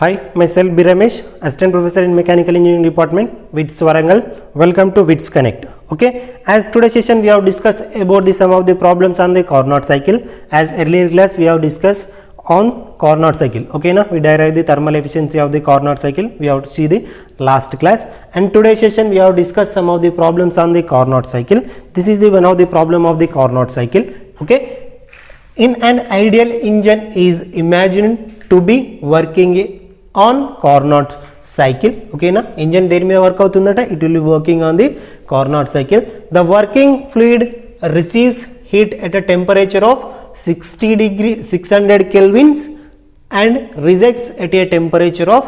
Hi, myself B. Ramesh, Assistant Professor in Mechanical Engineering Department, WITS Warangal. Welcome to WITS Connect. Okay, as today's session we have discussed about some of the problems on the Carnot cycle. As earlier class we have discussed on Carnot cycle. Okay, now we derive the thermal efficiency of the Carnot cycle. We have to see the last class, and today's session we have discussed some of the problems on the Carnot cycle. This is the one of the problem of the Carnot cycle. Okay, in an ideal engine is imagined to be working on Carnot cycle. Okay na, engine there may work avutundata, it will be working on the Carnot cycle. The working fluid receives heat at a temperature of 600 kelvins and rejects at a temperature of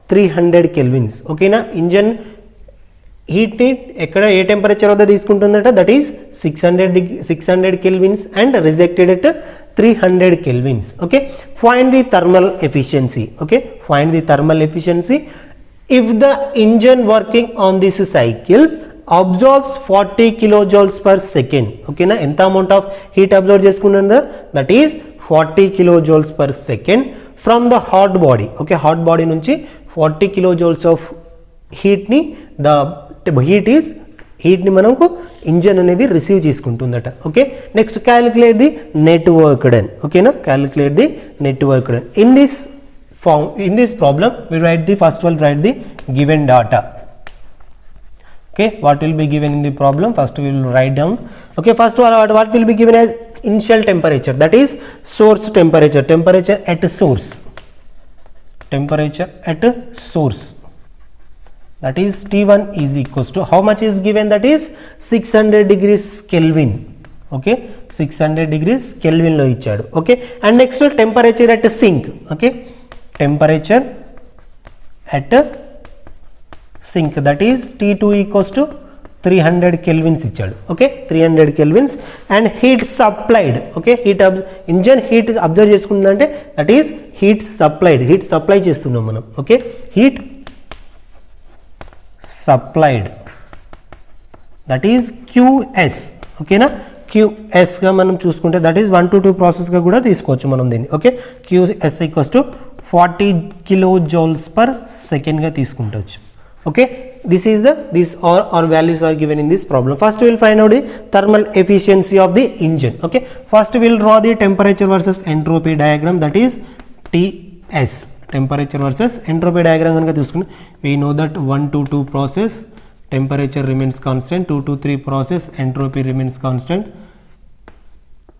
300 kelvins. Okay na, engine heat ని ఎక్కడ ఏ temperature వద్ద తీసుకుంటుందట, that is 600 kelvins and rejected at 300 kelvins. Okay, find the thermal efficiency. Okay, find the thermal efficiency if the engine working on this cycle absorbs 40 kilojoules per second. Okay na, ఎంత amount of heat absorb చేసుకుంటుందో, that is 40 kilojoules per second from the hot body. Okay, hot body నుంచి 40 kilojoules of heat ని heat ని మనకు engine అనేది receive చేసుకుంటుందట. Okay, next calculate the net work done. ఓకేనా, calculate the net work done. In this problem we write the first one, write the given data. Okay, what will be given in the problem? First we will write down. Okay, first what will be given as initial temperature, that is source temperature, temperature at source, that is T1 is equals to how much is given, that is 600 degrees Kelvin. Okay, 600 degrees Kelvin lo ichadu. Okay, and next temperature at sink. Okay, temperature at sink, that is T2 equals to 300 kelvins ichadu. Okay, 300 kelvins. And heat supplied. Okay, engine heat absorb cheskundante, that is heat supplied, heat supply chestunnam manam. Okay, heat supplied, that is QS. Okay na, QS గా మనం చూసుకుంటే that is 1 to 2 process గా కూడా తీసుకోవచ్చు మనం దీన్ని. Okay, QS equals to 40 kilojoules per second గా తీసుకుంటవచ్చు. Okay, these all values are given in this problem. First we will find out the thermal efficiency of the engine. Okay, first we will draw the temperature versus entropy diagram, that is TS, temperature versus entropy diagram కనుక తీసుకుంటే we know that 1 to 2 process temperature remains constant, 2 to 3 process entropy remains constant,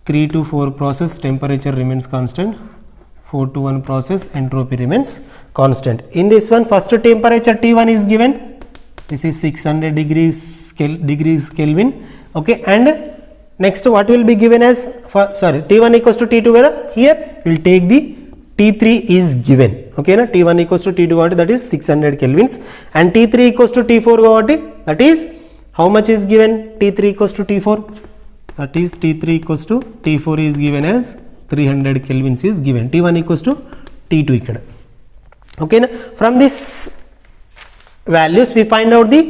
3 to 4 process temperature remains constant, 4 to 1 process entropy remains constant. In this one, first temperature T1 is given, this is 600 degrees Kelvin. Okay, and next what will be given as T1 equals to T2 kada, here we will take the T3 is given. Okay na, T1 equals to T2 కాబట్టి that is 600 kelvins, and T3 equals to T4 కాబట్టి that is how much is given, T3 equals to T4, that is T3 equals to T4 is given as 300 kelvins is given. T1 equals to T2 ikkada. Okay na, from this values we find out the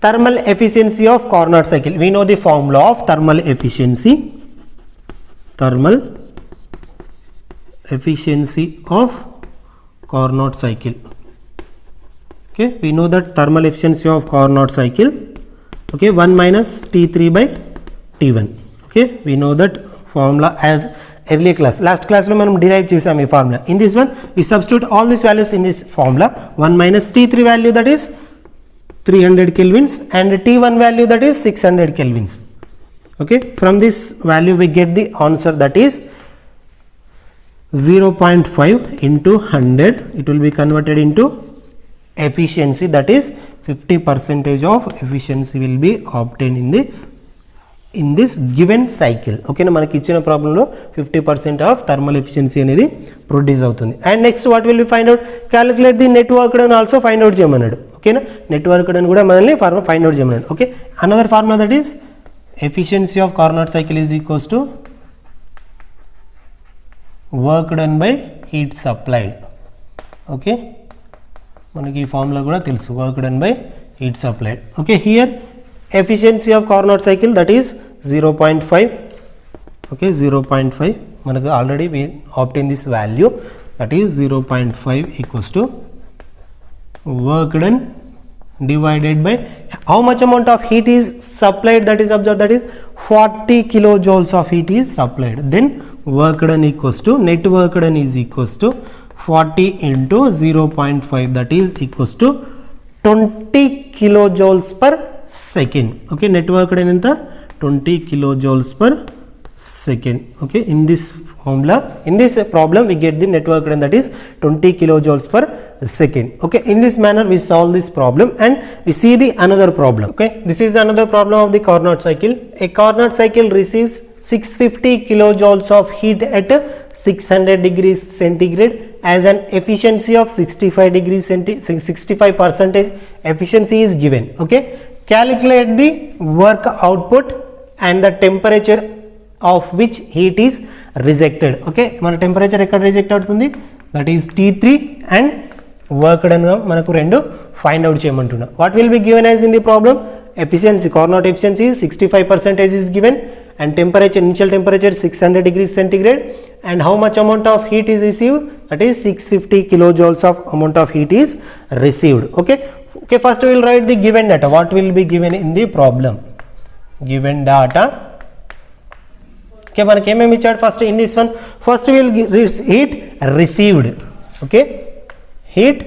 thermal efficiency of Carnot cycle. We know the formula of thermal efficiency of Carnot cycle. Okay, we know that thermal efficiency of Carnot cycle, okay, 1 minus T3 by T1. Okay, we know that formula as earlier class, last class lo manam derive chesam ee formula. In this one we substitute all these values in this formula. 1 minus T3 value, that is 300 kelvins, and T1 value, that is 600 kelvins. Okay, from this value we get the answer, that is 0.5 into 100, it will be converted into efficiency, that is 50% of efficiency will be obtained in this given cycle. Okay na, మనకి ఇచ్చిన problem లో 50% of thermal efficiency అనేది produce అవుతుంది. And next what will we find out, calculate the net work done also find out చేయమన్నాడు. Okay నా, net work done కూడా మనల్ని find out చేయమన్నాడు. Okay, another formula, that is efficiency of Carnot cycle is equals to work done by heat supplied. Okay, మనకి ఈ formula కూడా తెలుసు, work done by heat supplied. Okay, here efficiency of Carnot cycle, that is 0.5. Okay, 0.5 మనకు already we obtain this value. that is 0.5 equals to work done divided by how much amount of heat is supplied, that is observed, that is 40 kilojoules of heat is supplied. Then work done equals to net work done is equals to 40 into 0.5, that is equals to 20 kilojoules per second. Okay, net work done enta 20 kilojoules per second. Okay, in this formula, in this problem we get the net work done, that is 20 kilojoules per second. Okay, in this manner we solve this problem and we see the another problem. Okay, this is the another problem of the Carnot cycle. A Carnot cycle receives 650 kilojoules of heat at 600 degrees centigrade as an efficiency of 65% efficiency is given. Okay, calculate the work output and the temperature of which heat is rejected. Okay, మన temperature ఎక్కడ reject అవుతుంది, that is T3 and work done గా మనకు రెండు find out చేయమంటున్నా. What will be given as in the problem, efficiency Carnot efficiency 65% is given and temperature, initial temperature 600 degrees centigrade, and how much amount of heat is received, that is 650 kilojoules of amount of heat is received. Okay, okay, first we will write the given data. What will be given in the problem, given data. Okay, మనకి ఏమేమి ఇచ్చాడు, first in this one first will heat received. Okay, heat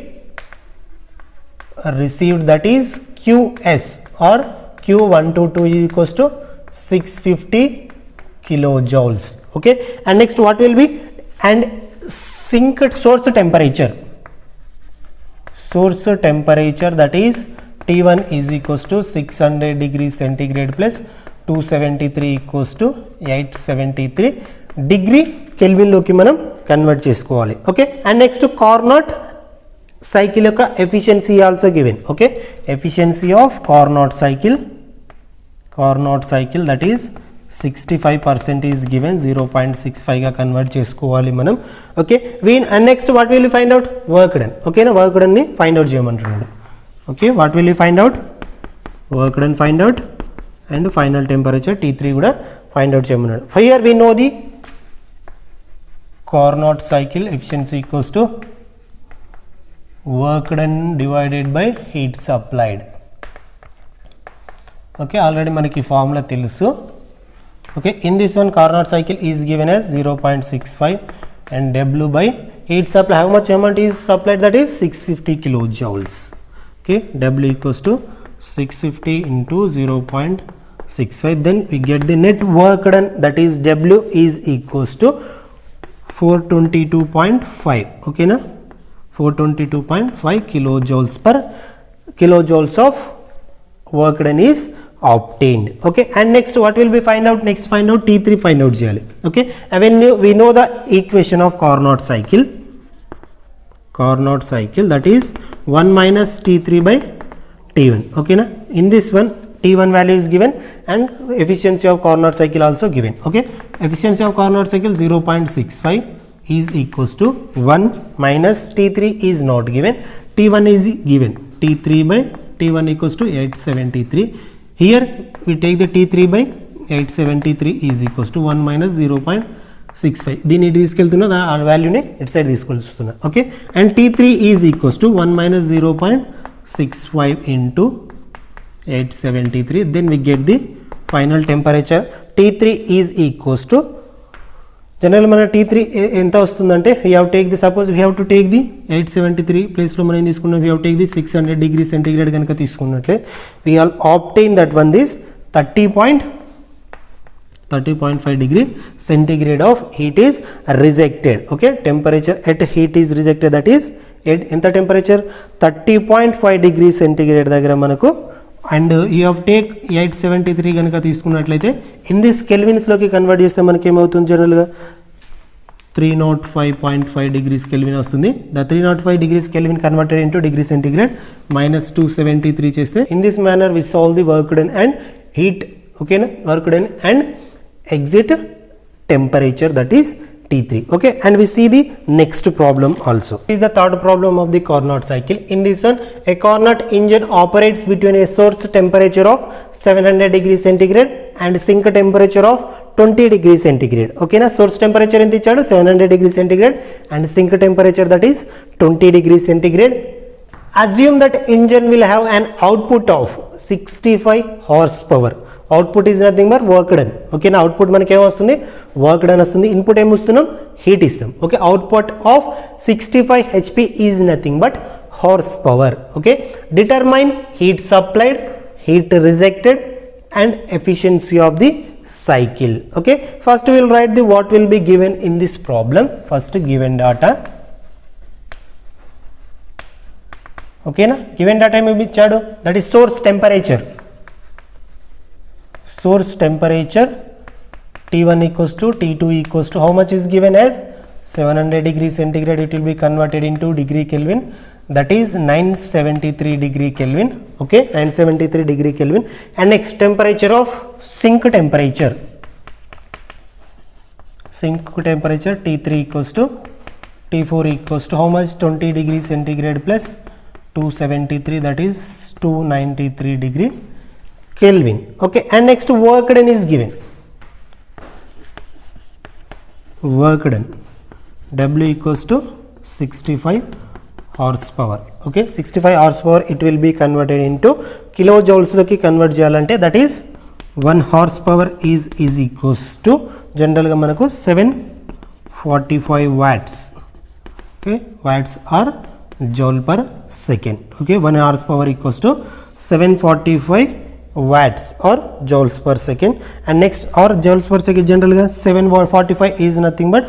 received, that is QS or Q122 is equals to 650 kilojoules. Okay, and next what will be, and sink source temperature, that is T1 is equals to 600 degrees centigrade plus 273 equals to 873 degree Kelvin లోకి మనం convert చేసుకోవాలి. Okay, and next Carnot cycle యొక్క efficiency also given. Okay, efficiency of Carnot cycle that is 65% is given, 0.65 గా convert చేసుకోవాలి మనం. Okay, and next what will you find out, work done. ఓకేనా, work done ని find out చేయమంటున్నాడు. Okay, what will you find out, work done find out and final temperature T3 కూడా find out చేయమన్నాడు. Here we know the Carnot cycle efficiency equals to work done divided by heat supplied. Okay, already మనకి formula తెలుసు. Okay, in this one Carnot cycle is given as 0.65 and W by heat supply, how much amount is supplied, that is 650 kilojoules. Okay, W equals to 650 into 0.65, then we get the net work done, that is W is equals to 422.5. okay na, 422.5 kilojoules of work done is obtained. Okay, and next what will we find out, next find out T3 find out cheyali. Okay, and when we know the equation of Carnot cycle, that is 1 minus T3 by T1. okay na, in this one T1 value is given and efficiency of Carnot cycle also given. Okay, efficiency of Carnot cycle 0.65 is equals to 1 minus T3 is not given, T1 is given, T3 by T1 equals to 873. Here we take the T3 by 873 is equals to 1 minus 0.65, దీన్ని తీసుకెళ్తున్నా ఆ వాల్యూని ఇటు side తీసుకొస్తున్నా. Okay, and T3 is equals to 1 minus 0.65 into 873, then we get the final temperature. T3 is equals to, general మన T3 ఎంత వస్తుందంటే, we have take the, suppose we have to take the 873 ప్లేస్లో మనం ఏం తీసుకున్నాం, we have take the 600 degree centigrade కనుక తీసుకున్నట్లే we all obtain that one this 30.5 degree centigrade of heat is rejected. Okay, temperature at heat is rejected, that is ఎంత temperature 30.5 degree centigrade దగ్గర మనకు, and you have take 873 కనుక తీసుకున్నట్లయితే in this కెల్విన్స్లోకి convert చేస్తే మనకి ఏమవుతుంది, జనరల్గా 305.5 degrees Kelvin వస్తుంది. The 305 degrees Kelvin converted into degree centigrade minus 273 చేస్తే in this manner we solve the work done and heat. ఓకేనా, work done and exit temperature, that is T3. Okay, and we see the next problem also. This is the third problem of the Carnot cycle. In this one, a Carnot engine operates between a source temperature of 700 degrees centigrade and sink temperature of 20 degree centigrade. Okay na, source temperature enti ichadu 700 degree centigrade and sink temperature that is 20 degree centigrade. Assume that engine will have an output of 65 horsepower. Output is nothing but work done. Okay na, output మనకి ఏం వస్తుంది, work done వస్తుంది. Input ఏం ఇస్తున్నాం, heat ఇస్తాం. Okay, output of 65 HP is nothing but horse power. Okay, determine heat supplied, heat rejected and efficiency of the cycle. Okay, first we will write the what will be given in this problem. First given data. Okay na, given data may be chadu, that is source temperature. Source temperature T1 equals to T2 equals to how much is given as 700 degree centigrade. It will be converted into degree Kelvin, that is 973 degree Kelvin. Okay, 973 degree Kelvin. And next temperature of sink temperature. Sink temperature T3 equals to T4 equals to how much, 20 degree centigrade plus 273, that is 293 degree Kelvin. Okay, and next work done is given. Work done W equals to 65 horsepower. Okay, 65 horsepower it will be converted into kilojoules loki convert cheyalante, that is 1 horsepower is equals to general ga manaku 745 watts. Okay, watts are joule per second. Okay, 1 horsepower equals to 745 watts or joules per second. And next, or joules per second general ga 745 is nothing but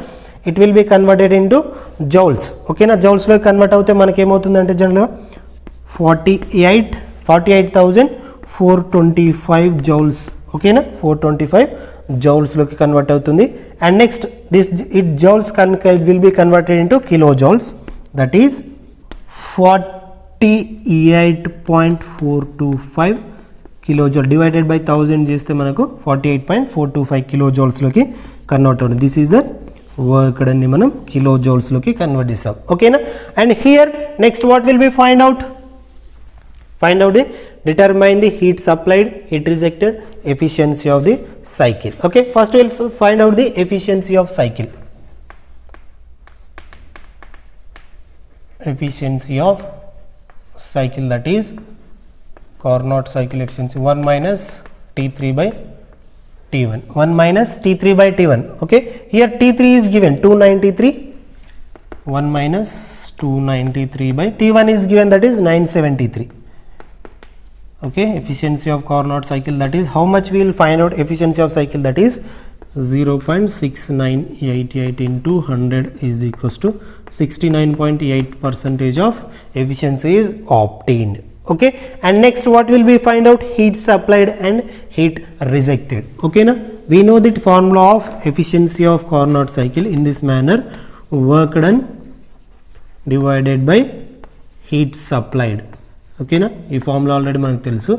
it will be converted into joules. Okay na, joules lo convert avute manaki em avutundante general 48,425 joules. Okay na, 425 joules loki convert avutundi. And next this joules will be converted into kilojoules, that is 48.425 kilojoule divided by 1000 cheste manaku 48.425 kilojoules loki convert avutundi. This is the work done ni manam kilojoules loki convert chesam. Okay na, and here next what will be find out the determine the heat supplied, heat rejected, efficiency of the cycle. Okay, first we will find out the efficiency of cycle. Efficiency of cycle, that is Carnot cycle efficiency 1 minus T3 by T1. 1 minus T3 by T1. Okay, here T3 is given 293. 1 minus 293 by T1 is given, that is 973. Okay, efficiency of Carnot cycle, that is how much we will find out efficiency of cycle, that is 0.6988 into 100 is equals to 69.8% of efficiency is obtained. Okay, and next what will be find out, heat supplied and heat rejected. Okay na, we know that formula of efficiency of Carnot cycle in this manner, work done divided by heat supplied. Okay na, ee formula already manaku telusu.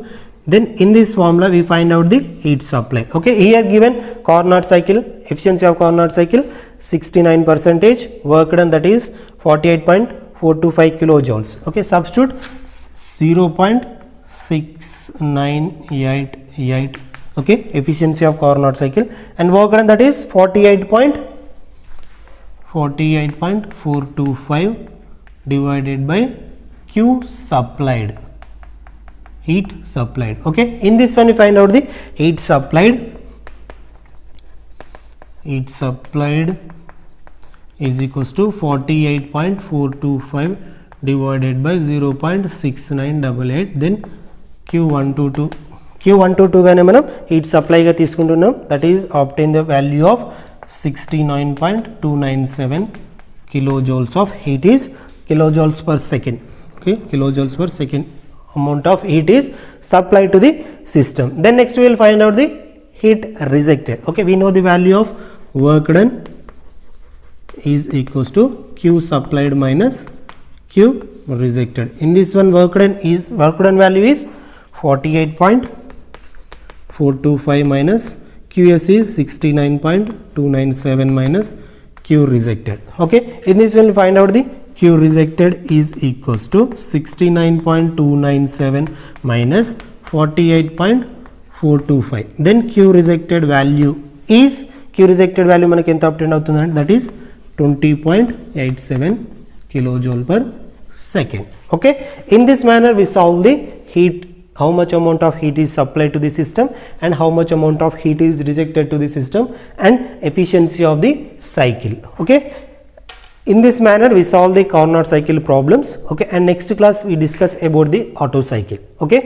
Then in this formula we find out the heat supply. Okay, here given Carnot cycle, efficiency of Carnot cycle 69%, work done that is 48.425 kilojoules. Okay, substitute 0.6988. Okay, efficiency of Carnot cycle, and work done that is 48.425 divided by Q supplied, heat supplied. Okay, in this one we find out the heat supplied. Heat supplied is equals to 48.425 divided by 0.6988, then Q122 గానే మనం heat supply గా తీసుకుంటున్నాం, that is obtain the value of 69.297 kilojoules of heat is kilojoules per second. Okay, kilojoules per second amount of heat is supplied to the system. Then next we will find out the heat rejected. Okay, we know the value of work done is equals to Q supplied minus Q rejected. In this one work done value is 48.425 minus QS is 69.297 minus Q rejected. Okay, in this one we find out the Q rejected is equals to 69.297 minus 48.425. Then Q rejected value is Q rejected value మనకి ఎంత obtained అవుతుందంటే that is 20.87 kilojoule per second. Okay, in this manner we solve the heat, how much amount of heat is supplied to the system and how much amount of heat is rejected to the system and efficiency of the cycle. Okay, in this manner we solve the Carnot cycle problems. Okay, and next class we discuss about the Otto cycle. Okay.